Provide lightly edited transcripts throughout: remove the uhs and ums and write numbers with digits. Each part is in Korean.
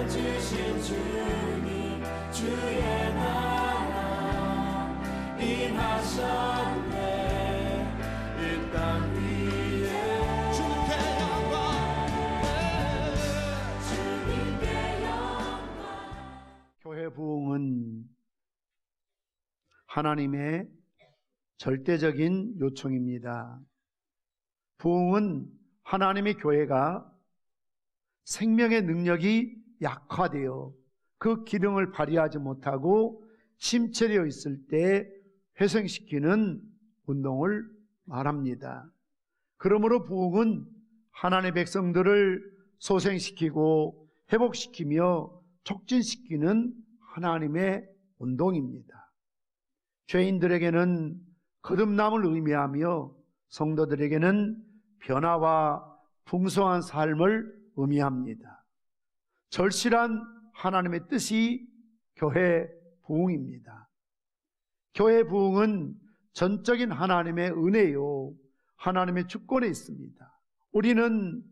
주신 주님 주의 나라 임하셨네. 이 땅 위에 주님께 영광. 교회 부흥은 하나님의 절대적인 요청입니다. 부흥은 하나님의 교회가 생명의 능력이 약화되어 그 기능을 발휘하지 못하고 침체되어 있을 때 회생시키는 운동을 말합니다. 그러므로 부흥은 하나님의 백성들을 소생시키고 회복시키며 촉진시키는 하나님의 운동입니다. 죄인들에게는 거듭남을 의미하며 성도들에게는 변화와 풍성한 삶을 의미합니다. 절실한 하나님의 뜻이 교회 부흥입니다. 교회 부흥은 전적인 하나님의 은혜요, 하나님의 주권에 있습니다. 우리는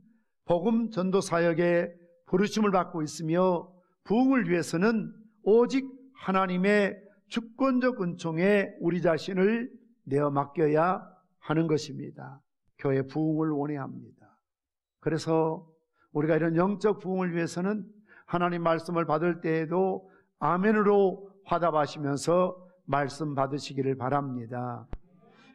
복음 전도 사역에 부르심을 받고 있으며 부흥을 위해서는 오직 하나님의 주권적 은총에 우리 자신을 내어 맡겨야 하는 것입니다. 교회 부흥을 원해야 합니다. 그래서 우리가 이런 영적 부흥을 위해서는 하나님 말씀을 받을 때에도 아멘으로 화답하시면서 말씀 받으시기를 바랍니다.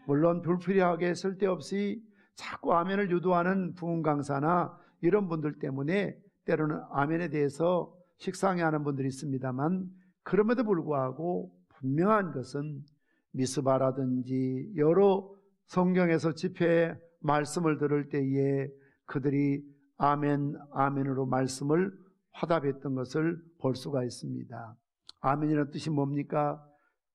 물론 불필요하게 쓸데없이 자꾸 아멘을 유도하는 부흥 강사나 이런 분들 때문에 때로는 아멘에 대해서 식상해하는 분들이 있습니다만, 그럼에도 불구하고 분명한 것은 미스바라든지 여러 성경에서 집회 말씀을 들을 때에 그들이 아멘, 아멘으로 말씀을 화답했던 것을 볼 수가 있습니다. 아멘이라는 뜻이 뭡니까?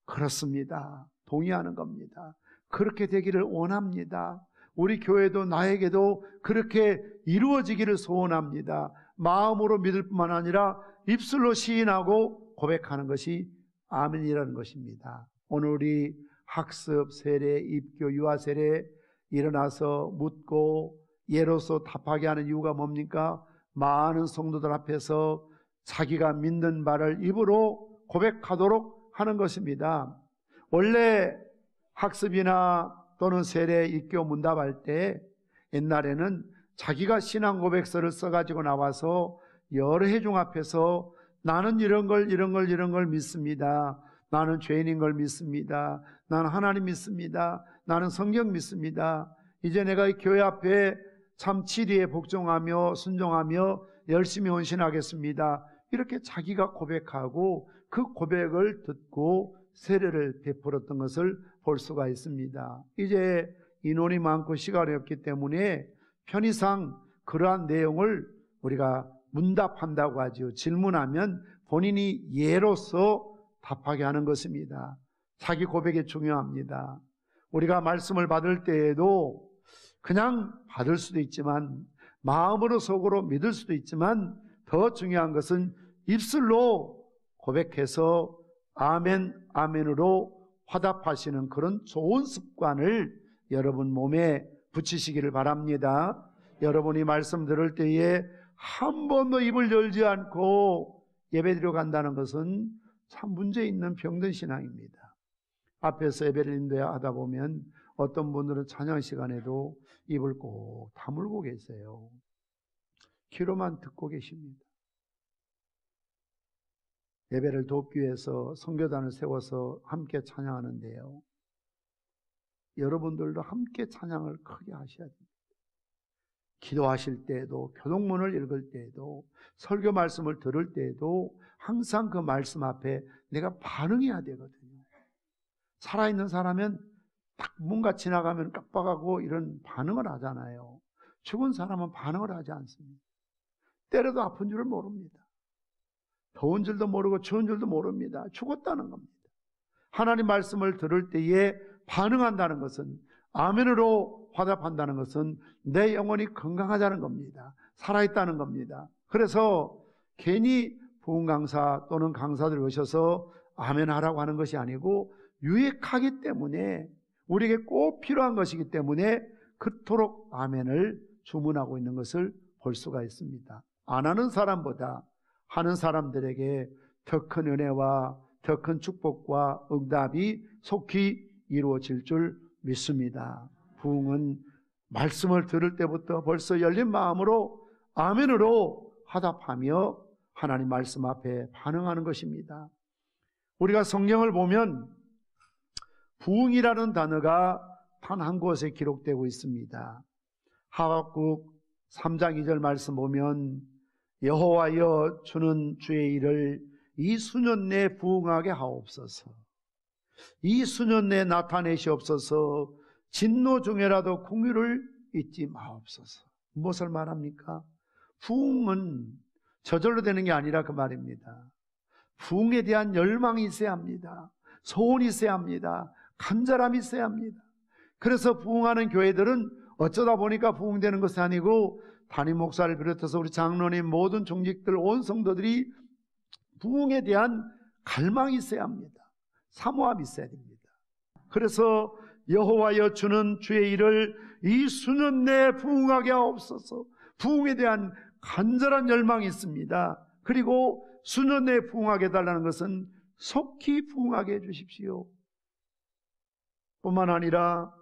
그렇습니다. 동의하는 겁니다. 그렇게 되기를 원합니다. 우리 교회도 나에게도 그렇게 이루어지기를 소원합니다. 마음으로 믿을 뿐만 아니라 입술로 시인하고 고백하는 것이 아멘이라는 것입니다. 오늘 우리 학습, 세례, 입교, 유아 세례 일어나서 묻고 예로서 답하게 하는 이유가 뭡니까? 많은 성도들 앞에서 자기가 믿는 바를 입으로 고백하도록 하는 것입니다. 원래 학습이나 또는 세례, 입교, 문답할 때 옛날에는 자기가 신앙 고백서를 써가지고 나와서 여러 회중 앞에서 나는 이런 걸 믿습니다. 나는 죄인인 걸 믿습니다. 나는 하나님 믿습니다. 나는 성경 믿습니다. 이제 내가 이 교회 앞에 참 치리에 복종하며 순종하며 열심히 헌신하겠습니다. 이렇게 자기가 고백하고 그 고백을 듣고 세례를 베풀었던 것을 볼 수가 있습니다. 이제 인원이 많고 시간이 없기 때문에 편의상 그러한 내용을 우리가 문답한다고 하죠. 질문하면 본인이 예로서 답하게 하는 것입니다. 자기 고백이 중요합니다. 우리가 말씀을 받을 때에도 그냥 받을 수도 있지만 마음으로 속으로 믿을 수도 있지만 더 중요한 것은 입술로 고백해서 아멘, 아멘으로 화답하시는 그런 좋은 습관을 여러분 몸에 붙이시기를 바랍니다. 여러분이 말씀 들을 때에 한 번도 입을 열지 않고 예배드려 간다는 것은 참 문제 있는 병든 신앙입니다. 앞에서 예배를 인도하다 보면 어떤 분들은 찬양 시간에도 입을 꼭 다물고 계세요. 귀로만 듣고 계십니다. 예배를 돕기 위해서 선교단을 세워서 함께 찬양하는데요, 여러분들도 함께 찬양을 크게 하셔야 됩니다. 기도하실 때에도, 교동문을 읽을 때에도, 설교 말씀을 들을 때에도 항상 그 말씀 앞에 내가 반응해야 되거든요. 살아있는 사람은 딱 뭔가 지나가면 깜빡하고 이런 반응을 하잖아요. 죽은 사람은 반응을 하지 않습니다. 때려도 아픈 줄을 모릅니다. 더운 줄도 모르고 추운 줄도 모릅니다. 죽었다는 겁니다. 하나님 말씀을 들을 때에 반응한다는 것은, 아멘으로 화답한다는 것은 내 영혼이 건강하다는 겁니다. 살아있다는 겁니다. 그래서 괜히 부흥 강사 또는 강사들 오셔서 아멘 하라고 하는 것이 아니고 유익하기 때문에, 우리에게 꼭 필요한 것이기 때문에 그토록 아멘을 주문하고 있는 것을 볼 수가 있습니다. 안 하는 사람보다 하는 사람들에게 더 큰 은혜와 더 큰 축복과 응답이 속히 이루어질 줄 믿습니다. 부흥은 말씀을 들을 때부터 벌써 열린 마음으로 아멘으로 화답하며 하나님 말씀 앞에 반응하는 것입니다. 우리가 성경을 보면 부흥이라는 단어가 단 한 곳에 기록되고 있습니다. 하박국 3장 2절 말씀 보면 여호와여 주는 주의 일을 이 수년 내에 부흥하게 하옵소서. 이 수년 내에 나타내시옵소서. 진노 중에라도 긍휼을 잊지 마옵소서. 무엇을 말합니까? 부흥은 저절로 되는 게 아니라 그 말입니다. 부흥에 대한 열망이 있어야 합니다. 소원이 있어야 합니다. 간절함이 있어야 합니다. 그래서 부흥하는 교회들은 어쩌다 보니까 부흥되는 것이 아니고 담임 목사를 비롯해서 우리 장로님 모든 종직들 온 성도들이 부흥에 대한 갈망이 있어야 합니다. 사모함이 있어야 됩니다. 그래서 여호와여 주는 주의 일을 이 수년 내에 부흥하게 하옵소서. 부흥에 대한 간절한 열망이 있습니다. 그리고 수년 내에 부흥하게 해달라는 것은 속히 부흥하게 해주십시오. 뿐만 아니라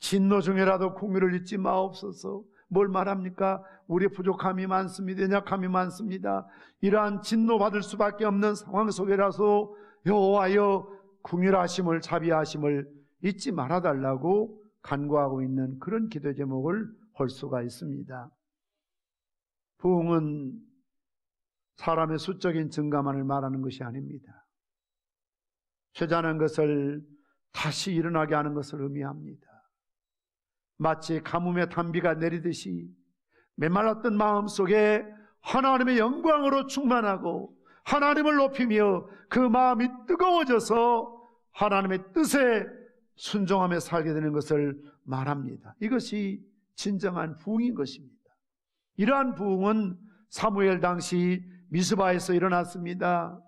진노 중에라도 긍휼을 잊지 마옵소서. 뭘 말합니까? 우리의 부족함이 많습니다. 연약함이 많습니다. 이러한 진노받을 수밖에 없는 상황 속에라서 여호와여 긍휼하심을 자비하심을 잊지 말아달라고 간구하고 있는 그런 기도 제목을 볼 수가 있습니다. 부흥은 사람의 수적인 증가만을 말하는 것이 아닙니다. 쇠잔한 것을 다시 일어나게 하는 것을 의미합니다. 마치 가뭄의 단비가 내리듯이 메말랐던 마음속에 하나님의 영광으로 충만하고 하나님을 높이며 그 마음이 뜨거워져서 하나님의 뜻에 순종하며 살게 되는 것을 말합니다. 이것이 진정한 부흥인 것입니다. 이러한 부흥은 사무엘 당시 미스바에서 일어났습니다.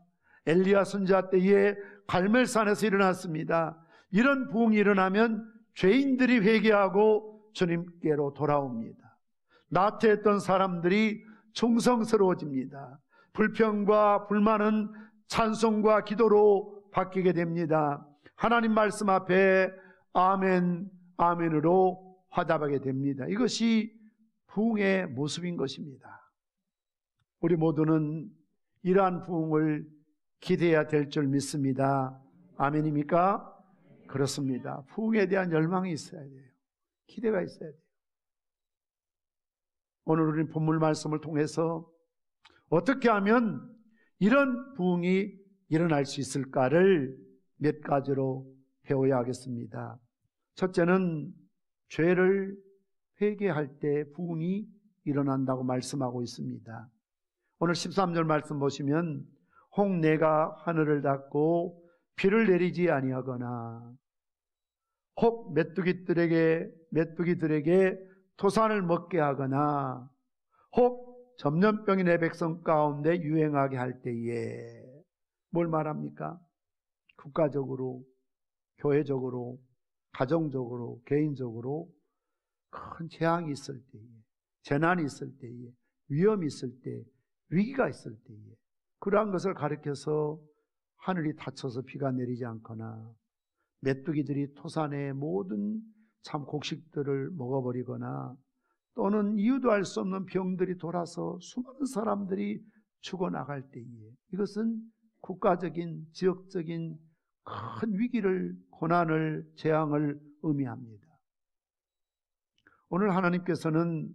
엘리야 선지자 때에 갈멜산에서 일어났습니다. 이런 부흥이 일어나면 죄인들이 회개하고 주님께로 돌아옵니다. 나태했던 사람들이 충성스러워집니다. 불평과 불만은 찬송과 기도로 바뀌게 됩니다. 하나님 말씀 앞에 아멘, 아멘으로 화답하게 됩니다. 이것이 부흥의 모습인 것입니다. 우리 모두는 이러한 부흥을 기대해야 될 줄 믿습니다. 아멘입니까? 그렇습니다. 부흥에 대한 열망이 있어야 돼요. 기대가 있어야 돼요. 오늘 우리는 본문 말씀을 통해서 어떻게 하면 이런 부흥이 일어날 수 있을까를 몇 가지로 배워야 하겠습니다. 첫째는 죄를 회개할 때 부흥이 일어난다고 말씀하고 있습니다. 오늘 13절 말씀 보시면 혹 내가 하늘을 닫고 비를 내리지 아니하거나 혹 메뚜기들에게 토산을 먹게 하거나 혹 전염병이 내 백성 가운데 유행하게 할 때에 뭘 말합니까? 국가적으로, 교회적으로, 가정적으로, 개인적으로 큰 재앙이 있을 때에, 재난이 있을 때에, 위험이 있을 때, 위기가 있을 때에 그러한 것을 가리켜서 하늘이 닫혀서 비가 내리지 않거나 메뚜기들이 토산의 모든 참 곡식들을 먹어버리거나 또는 이유도 알 수 없는 병들이 돌아서 수많은 사람들이 죽어나갈 때에 이것은 국가적인, 지역적인 큰 위기를, 고난을, 재앙을 의미합니다. 오늘 하나님께서는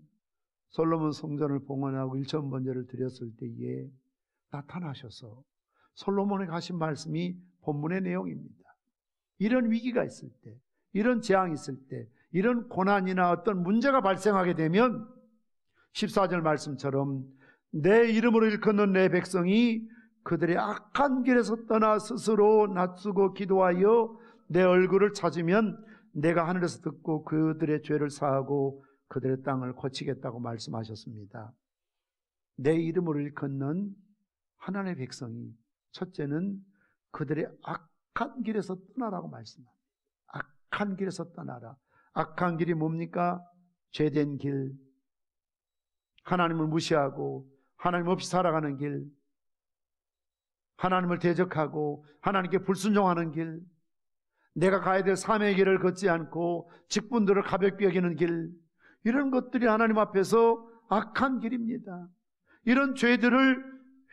솔로몬 성전을 봉헌하고 일천번제를 드렸을 때에 나타나셔서 솔로몬에게 하신 말씀이 본문의 내용입니다. 이런 위기가 있을 때, 이런 재앙이 있을 때, 이런 고난이나 어떤 문제가 발생하게 되면 14절 말씀처럼 내 이름으로 일컫는 내 백성이 그들의 악한 길에서 떠나 스스로 낮추고 기도하여 내 얼굴을 찾으면 내가 하늘에서 듣고 그들의 죄를 사하고 그들의 땅을 고치겠다고 말씀하셨습니다. 내 이름으로 일컫는 하나님의 백성이 첫째는 그들의 악한 길에서 떠나라고 말씀합니다. 악한 길에서 떠나라. 악한 길이 뭡니까? 죄된 길, 하나님을 무시하고 하나님 없이 살아가는 길, 하나님을 대적하고 하나님께 불순종하는 길, 내가 가야 될 삶의 길을 걷지 않고 직분들을 가볍게 여기는 길, 이런 것들이 하나님 앞에서 악한 길입니다. 이런 죄들을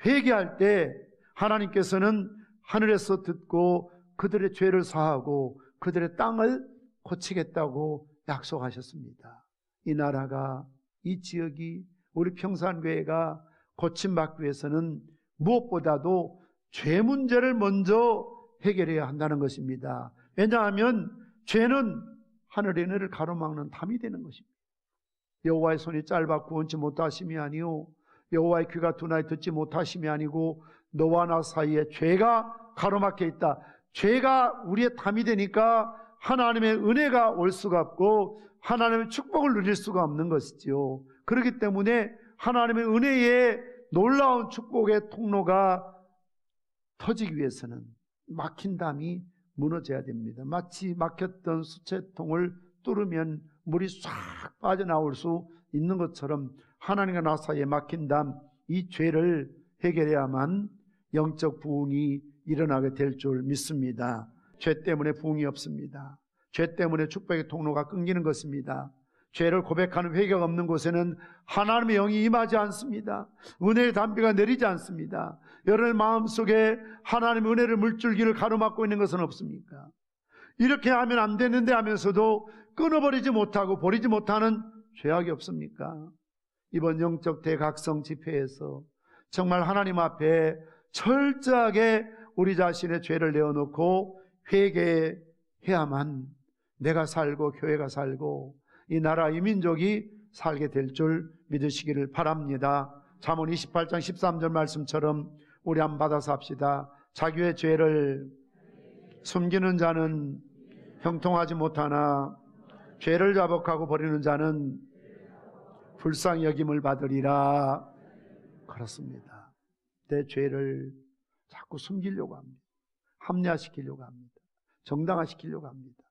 회개할 때 하나님께서는 하늘에서 듣고 그들의 죄를 사하고 그들의 땅을 고치겠다고 약속하셨습니다. 이 나라가, 이 지역이, 우리 평산교회가 고침받기 위해서는 무엇보다도 죄 문제를 먼저 해결해야 한다는 것입니다. 왜냐하면 죄는 하늘의 은혜를 가로막는 담이 되는 것입니다. 여호와의 손이 짧아 구원치 못하심이 아니요 여호와의 귀가 둔하여 듣지 못하심이 아니고 너와 나 사이에 죄가 가로막혀 있다. 죄가 우리의 담이 되니까 하나님의 은혜가 올 수가 없고 하나님의 축복을 누릴 수가 없는 것이지요. 그렇기 때문에 하나님의 은혜의 놀라운 축복의 통로가 터지기 위해서는 막힌 담이 무너져야 됩니다. 마치 막혔던 수채통을 뚫으면 물이 싹 빠져나올 수 있는 것처럼 하나님과 나 사이에 막힌 담, 이 죄를 해결해야만 영적 부흥이 일어나게 될 줄 믿습니다. 죄 때문에 부흥이 없습니다. 죄 때문에 축복의 통로가 끊기는 것입니다. 죄를 고백하는 회개가 없는 곳에는 하나님의 영이 임하지 않습니다. 은혜의 담비가 내리지 않습니다. 여러분의 마음속에 하나님의 은혜를 물줄기를 가로막고 있는 것은 없습니까? 이렇게 하면 안 되는데 하면서도 끊어버리지 못하고 버리지 못하는 죄악이 없습니까? 이번 영적 대각성 집회에서 정말 하나님 앞에 철저하게 우리 자신의 죄를 내어놓고 회개해야만 내가 살고 교회가 살고 이 나라 이 민족이 살게 될 줄 믿으시기를 바랍니다. 잠언 28장 13절 말씀처럼 우리 한번 받아서 합시다. 자기의 죄를 숨기는 자는 형통하지 못하나 죄를 자복하고 버리는 자는 불쌍히 여김을 받으리라. 그렇습니다. 내 죄를 자꾸 숨기려고 합니다. 합리화시키려고 합니다. 정당화시키려고 합니다.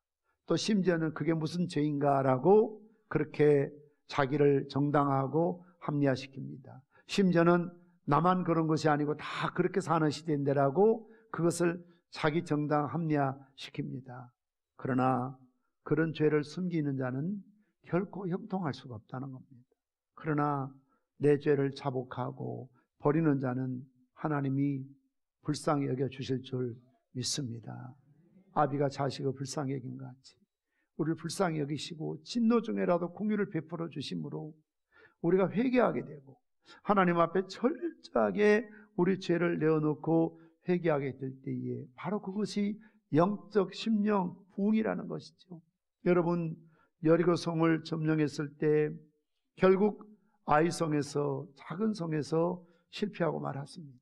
또 심지어는 그게 무슨 죄인가라고 그렇게 자기를 정당화하고 합리화시킵니다. 심지어는 나만 그런 것이 아니고 다 그렇게 사는 시대인데라고 그것을 자기 정당 합리화시킵니다. 그러나 그런 죄를 숨기는 자는 결코 형통할 수가 없다는 겁니다. 그러나 내 죄를 자복하고 버리는 자는 하나님이 불쌍히 여겨주실 줄 믿습니다. 아비가 자식을 불쌍히 여긴 것 같이 우리를 불쌍히 여기시고 진노 중에라도 공유를 베풀어 주심으로 우리가 회개하게 되고 하나님 앞에 철저하게 우리 죄를 내어놓고 회개하게 될 때에 바로 그것이 영적 심령 부흥이라는 것이죠. 여러분, 여리고성을 점령했을 때 결국 아이성에서, 작은 성에서 실패하고 말았습니다.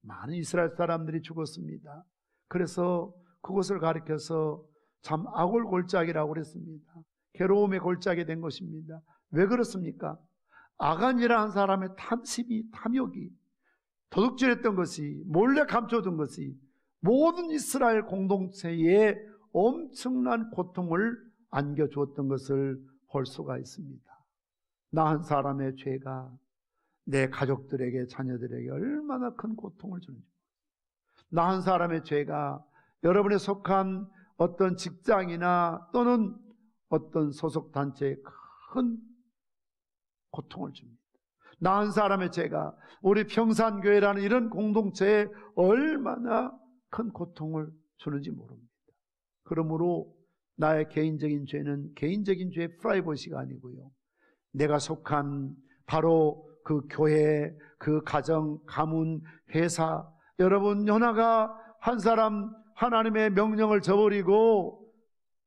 많은 이스라엘 사람들이 죽었습니다. 그래서 그것을 가리켜서 참 악올 골짜기라고 그랬습니다. 괴로움의 골짜기 된 것입니다. 왜 그렇습니까? 아간이라는 사람의 탐심이, 탐욕이, 도둑질했던 것이, 몰래 감춰둔 것이 모든 이스라엘 공동체에 엄청난 고통을 안겨주었던 것을 볼 수가 있습니다. 나 한 사람의 죄가 내 가족들에게, 자녀들에게 얼마나 큰 고통을 주는지, 나 한 사람의 죄가 여러분의 속한 어떤 직장이나 또는 어떤 소속 단체에 큰 고통을 줍니다. 나 한 사람의 죄가 우리 평산교회라는 이런 공동체에 얼마나 큰 고통을 주는지 모릅니다. 그러므로 나의 개인적인 죄는 개인적인 죄의 프라이버시가 아니고요, 내가 속한 바로 그 교회, 그 가정, 가문, 회사, 여러분 연하가 한 사람 하나님의 명령을 저버리고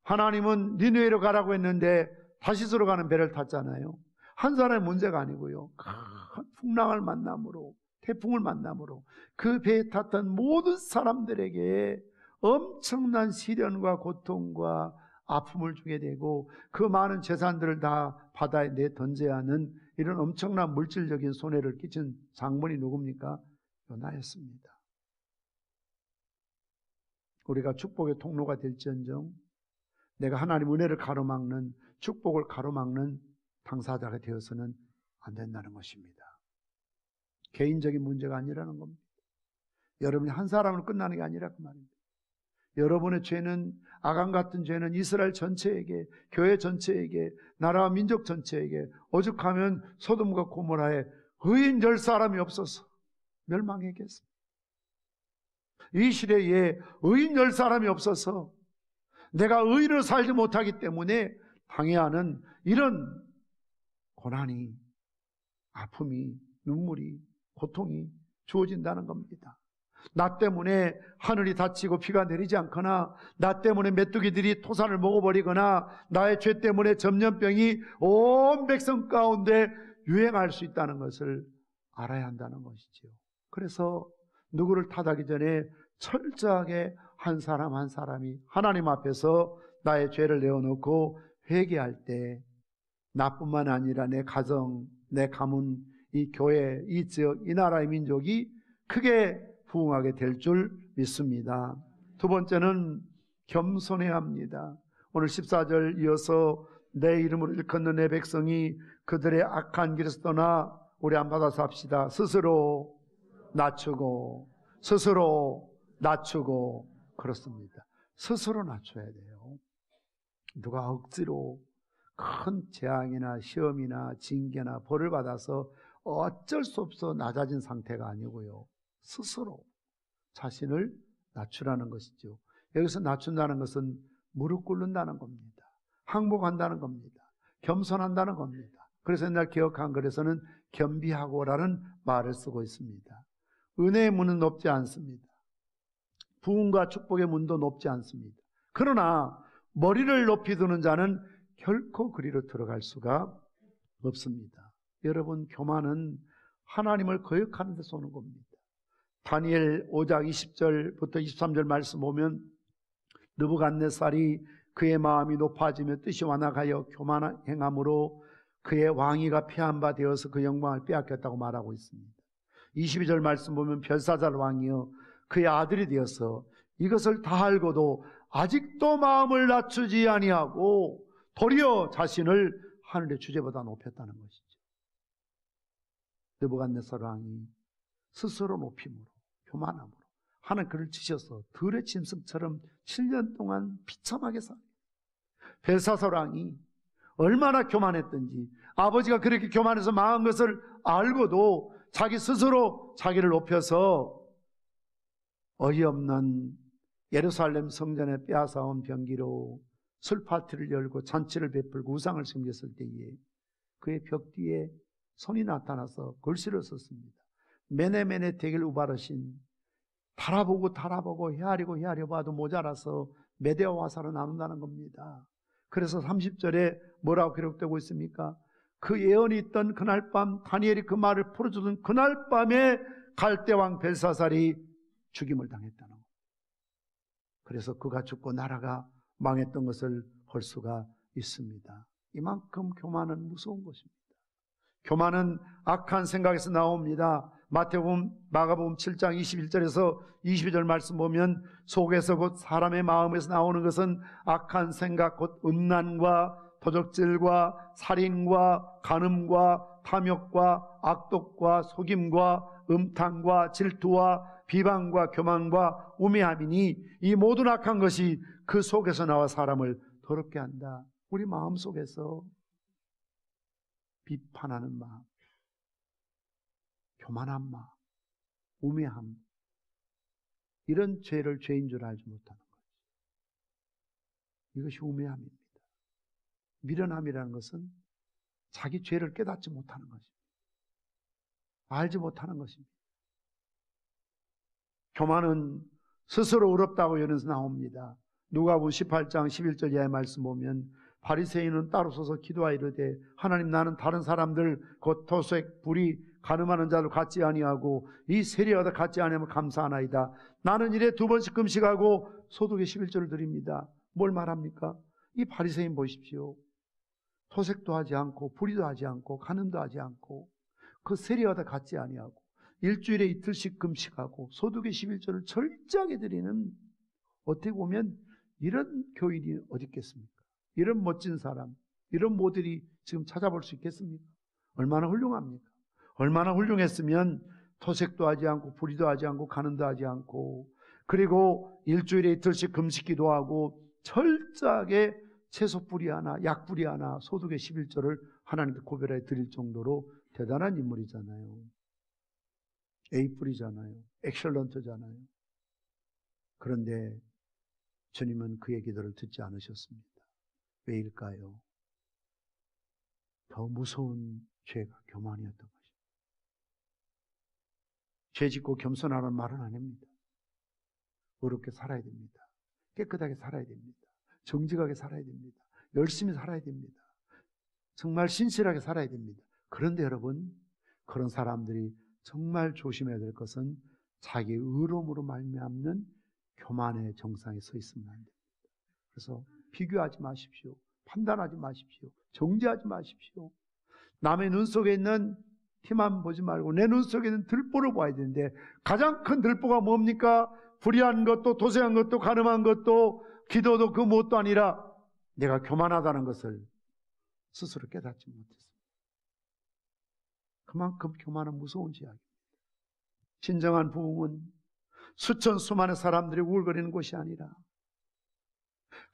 하나님은 니느웨로 가라고 했는데 다시스로 가는 배를 탔잖아요. 한 사람의 문제가 아니고요, 큰 풍랑을 만남으로, 태풍을 만남으로 그 배에 탔던 모든 사람들에게 엄청난 시련과 고통과 아픔을 주게 되고 그 많은 재산들을 다 바다에 내던져야 하는 이런 엄청난 물질적인 손해를 끼친 장본이 누굽니까? 요나였습니다. 우리가 축복의 통로가 될지언정 내가 하나님 은혜를 가로막는, 축복을 가로막는 당사자가 되어서는 안 된다는 것입니다. 개인적인 문제가 아니라는 겁니다. 여러분이 한 사람으로 끝나는 게 아니라 그 말입니다. 여러분의 죄는, 아간 같은 죄는 이스라엘 전체에게, 교회 전체에게, 나라와 민족 전체에게, 오죽하면 소돔과 고모라에 의인 10사람이 없어서 멸망했겠습니다. 이 시대에 의인 10사람이 없어서 내가 의인으로 살지 못하기 때문에 당해야 하는 이런 고난이, 아픔이, 눈물이, 고통이 주어진다는 겁니다. 나 때문에 하늘이 닫히고 비가 내리지 않거나, 나 때문에 메뚜기들이 토산을 먹어버리거나, 나의 죄 때문에 전염병이 온 백성 가운데 유행할 수 있다는 것을 알아야 한다는 것이지요. 그래서 누구를 탓하기 전에 철저하게 한 사람 한 사람이 하나님 앞에서 나의 죄를 내어놓고 회개할 때, 나뿐만 아니라 내 가정, 내 가문, 이 교회, 이 지역, 이 나라의 민족이 크게 부흥하게 될 줄 믿습니다. 두 번째는 겸손해야 합니다. 오늘 14절 이어서 내 이름으로 일컫는 내 백성이 그들의 악한 길에서 떠나 우리 안 받아서 합시다. 스스로 낮추고, 스스로 낮추고. 그렇습니다. 스스로 낮춰야 돼요. 누가 억지로 큰 재앙이나 시험이나 징계나 벌을 받아서 어쩔 수 없어 낮아진 상태가 아니고요, 스스로 자신을 낮추라는 것이죠. 여기서 낮춘다는 것은 무릎 꿇는다는 겁니다. 항복한다는 겁니다. 겸손한다는 겁니다. 그래서 옛날 개역 한글에서는 겸비하고라는 말을 쓰고 있습니다. 은혜의 문은 높지 않습니다. 부흥과 축복의 문도 높지 않습니다. 그러나 머리를 높이 두는 자는 결코 그리로 들어갈 수가 없습니다. 여러분, 교만은 하나님을 거역하는 데서 오는 겁니다. 다니엘 5장 20절부터 23절 말씀 보면, 느부갓네살이 그의 마음이 높아지며 뜻이 완악하여 교만 행함으로 그의 왕위가 폐한 바 되어서 그 영광을 빼앗겼다고 말하고 있습니다. 22절 말씀 보면, 벨사살 왕이여 그의 아들이 되어서 이것을 다 알고도 아직도 마음을 낮추지 아니하고 도리어 자신을 하늘의 주제보다 높였다는 것이죠. 느부갓네살 왕이 스스로 높임으로, 교만함으로 하나님 그를 치셔서 들의 짐승처럼 7년 동안 비참하게 삽니다. 벨사살 왕이 얼마나 교만했던지, 아버지가 그렇게 교만해서 망한 것을 알고도 자기 스스로 자기를 높여서 어이없는 예루살렘 성전에 빼앗아온 병기로 술 파티를 열고 잔치를 베풀고 우상을 섬겼을 때에 그의 벽 뒤에 손이 나타나서 글씨를 썼습니다. 메네메네 대길 우바르신, 달아보고 헤아려 봐도 모자라서 메대와 화살은 나눈다는 겁니다. 그래서 30절에 뭐라고 기록되고 있습니까? 그 예언이 있던 그날 밤, 다니엘이 그 말을 풀어주던 그날 밤에 갈대왕 벨사살이 죽임을 당했다는 겁니다. 그래서 그가 죽고 나라가 망했던 것을 볼 수가 있습니다. 이만큼 교만은 무서운 것입니다. 교만은 악한 생각에서 나옵니다. 마태복음, 마가복음 7장 21절에서 22절 말씀 보면, 속에서 곧 사람의 마음에서 나오는 것은 악한 생각, 곧 음란과 도적질과 살인과 간음과 탐욕과 악독과 속임과 음탕과 질투와 비방과 교만과 우매함이니 이 모든 악한 것이 그 속에서 나와 사람을 더럽게 한다. 우리 마음 속에서 비판하는 마음, 교만한 마음, 우매함, 이런 죄를 죄인 줄 알지 못하는 거죠. 이것이 우매함입니다. 미련함이라는 것은 자기 죄를 깨닫지 못하는 것입니다. 알지 못하는 것입니다. 교만은 스스로 의롭다고 연에서 나옵니다. 누가복음 18장 11절 이하의 말씀 보면, 바리새인은 따로 서서 기도하여 이르되 하나님, 나는 다른 사람들 곧 토색, 불의, 간음하는 자들 같지 아니하고 이 세리와도 같지 아니하면 감사하나이다. 나는 일에 2번씩 금식하고 소득의 11조를 드립니다. 뭘 말합니까? 이 바리새인 보십시오. 토색도 하지 않고 불의도 하지 않고 간음도 하지 않고 그 세리와도 같지 아니하고 일주일에 이틀씩 금식하고 소득의 11조를 철저하게 드리는, 어떻게 보면 이런 교인이 어디 있겠습니까? 이런 멋진 사람, 이런 모델이 지금 찾아볼 수 있겠습니까? 얼마나 훌륭합니까? 얼마나 훌륭했으면 토색도 하지 않고 불의도 하지 않고 간음도 하지 않고, 그리고 일주일에 이틀씩 금식기도 하고 철저하게 채소 뿌리 하나, 약 뿌리 하나, 소득의 11조를 하나님께 고별해 드릴 정도로 대단한 인물이잖아요. A 뿌리잖아요. 엑셀런트잖아요. 그런데 주님은 그의 기도를 듣지 않으셨습니다. 왜일까요? 더 무서운 죄가 교만이었던 것입니다. 죄 짓고 겸손하라는 말은 아닙니다. 어렵게 살아야 됩니다. 깨끗하게 살아야 됩니다. 정직하게 살아야 됩니다. 열심히 살아야 됩니다. 정말 신실하게 살아야 됩니다. 그런데 여러분, 그런 사람들이 정말 조심해야 될 것은 자기 의로움으로 말미암는 교만의 정상에 서 있으면 안 됩니다. 그래서 비교하지 마십시오. 판단하지 마십시오. 정죄하지 마십시오. 남의 눈 속에 있는 티만 보지 말고 내 눈 속에 있는 들보를 봐야 되는데, 가장 큰 들보가 뭡니까? 불의한 것도, 도색한 것도, 간음한 것도, 기도도 그 무엇도 아니라 내가 교만하다는 것을 스스로 깨닫지 못했습니다. 그만큼 교만은 무서운 죄악입니다. 진정한 부흥은 수천 수만의 사람들이 우울거리는 곳이 아니라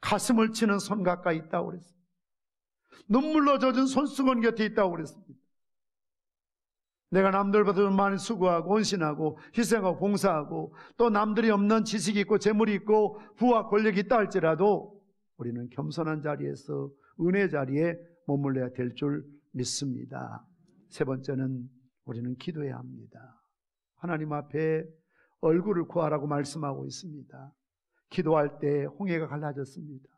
가슴을 치는 손 가까이 있다고 그랬습니다. 눈물로 젖은 손수건 곁에 있다고 그랬습니다. 내가 남들보다 좀 많이 수고하고 헌신하고 희생하고 봉사하고 또 남들이 없는 지식이 있고 재물이 있고 부와 권력이 있다 할지라도 우리는 겸손한 자리에서 은혜 자리에 머물러야 될 줄 믿습니다. 세 번째는 우리는 기도해야 합니다. 하나님 앞에 얼굴을 구하라고 말씀하고 있습니다. 기도할 때 홍해가 갈라졌습니다.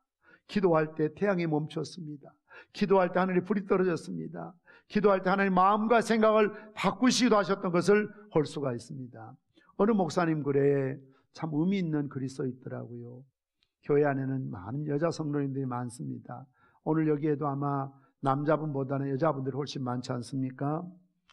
기도할 때 태양이 멈췄습니다. 기도할 때 하늘에 불이 떨어졌습니다. 기도할 때 하나님 마음과 생각을 바꾸시기도 하셨던 것을 볼 수가 있습니다. 어느 목사님 글에 참 의미 있는 글이 써 있더라고요. 교회 안에는 많은 여자 성도님들이 많습니다. 오늘 여기에도 아마 남자분보다는 여자분들이 훨씬 많지 않습니까?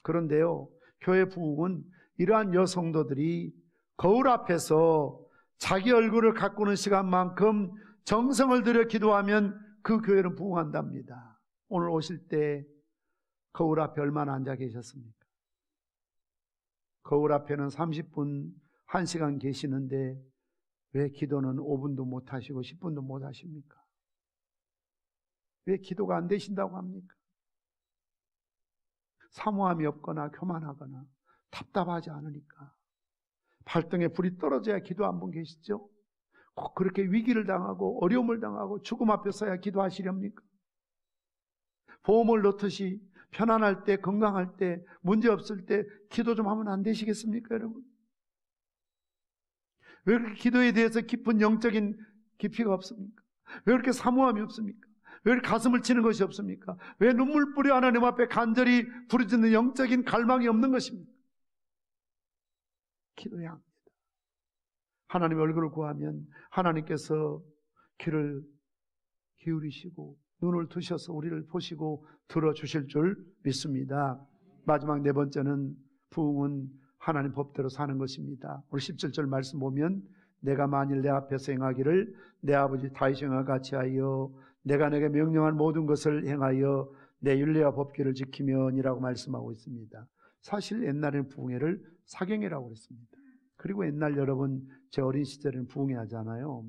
그런데요, 교회 부흥은 이러한 여성도들이 거울 앞에서 자기 얼굴을 가꾸는 시간만큼 정성을 들여 기도하면 그 교회는 부흥한답니다. 오늘 오실 때 거울 앞에 얼마나 앉아 계셨습니까? 거울 앞에는 30분, 1시간 계시는데 왜 기도는 5분도 못 하시고 10분도 못 하십니까? 왜 기도가 안 되신다고 합니까? 사모함이 없거나 교만하거나 답답하지 않으니까. 발등에 불이 떨어져야 기도 한 분 계시죠? 꼭 그렇게 위기를 당하고 어려움을 당하고 죽음 앞에 서야 기도하시렵니까? 보험을 넣듯이 편안할 때, 건강할 때, 문제 없을 때 기도 좀 하면 안 되시겠습니까, 여러분? 왜 그렇게 기도에 대해서 깊은 영적인 깊이가 없습니까? 왜 그렇게 사모함이 없습니까? 왜 이렇게 가슴을 치는 것이 없습니까? 왜 눈물 뿌려 하나님 앞에 간절히 부르짖는 영적인 갈망이 없는 것입니까? 기도해야 합니다. 하나님의 얼굴을 구하면 하나님께서 귀를 기울이시고 눈을 두셔서 우리를 보시고 들어주실 줄 믿습니다. 마지막 네 번째는 부흥은 하나님 법대로 사는 것입니다. 오늘 17절 말씀 보면 내가 만일 내 앞에서 행하기를 내 아버지 다윗이 행하 같이 하여 내가 내게 명령한 모든 것을 행하여 내 율례와 법규를 지키면이라고 말씀하고 있습니다. 사실 옛날에는 부흥회를 사경회라고 그랬습니다. 그리고 옛날 여러분 제 어린 시절에는 부흥회 하잖아요.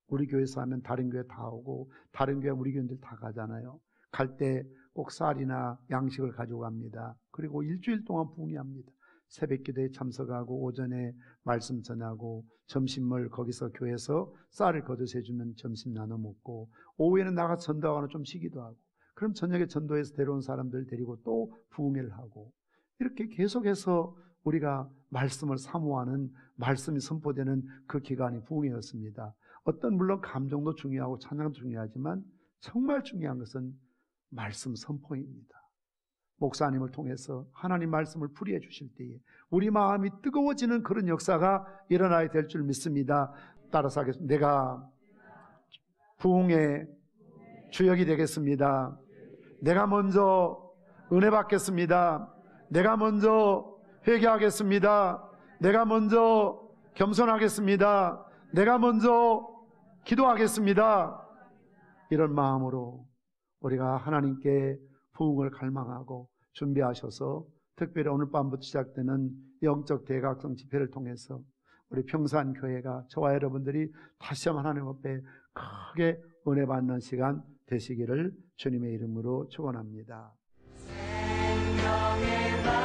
우리 교회에서 하면 다른 교회 다 오고 다른 교회 우리 교인들 다 가잖아요. 갈 때 꼭 쌀이나 양식을 가지고 갑니다. 그리고 일주일 동안 부흥회 합니다. 새벽 기도에 참석하고 오전에 말씀 전하고 점심을 거기서 교회에서 쌀을 거둬서 해주면 점심 나눠 먹고 오후에는 나가서 전도하거나 좀 쉬기도 하고 그럼 저녁에 전도해서 데려온 사람들 데리고 또 부흥회를 하고 이렇게 계속해서 우리가 말씀을 사모하는 말씀이 선포되는 그 기간이 부흥회였습니다. 어떤 물론 감정도 중요하고 찬양도 중요하지만 정말 중요한 것은 말씀 선포입니다. 목사님을 통해서 하나님 말씀을 풀이해 주실 때에 우리 마음이 뜨거워지는 그런 역사가 일어나야 될 줄 믿습니다. 따라서 하겠습니다. 내가 부흥의 주역이 되겠습니다. 내가 먼저 은혜 받겠습니다. 내가 먼저 회개하겠습니다. 내가 먼저 겸손하겠습니다. 내가 먼저 기도하겠습니다. 이런 마음으로 우리가 하나님께 부흥을 갈망하고 준비하셔서 특별히 오늘 밤부터 시작되는 영적 대각성 집회를 통해서 우리 평산교회가 저와 여러분들이 다시 한번 하나님 앞에 크게 은혜 받는 시간 되시기를 주님의 이름으로 축원합니다. 생명의 말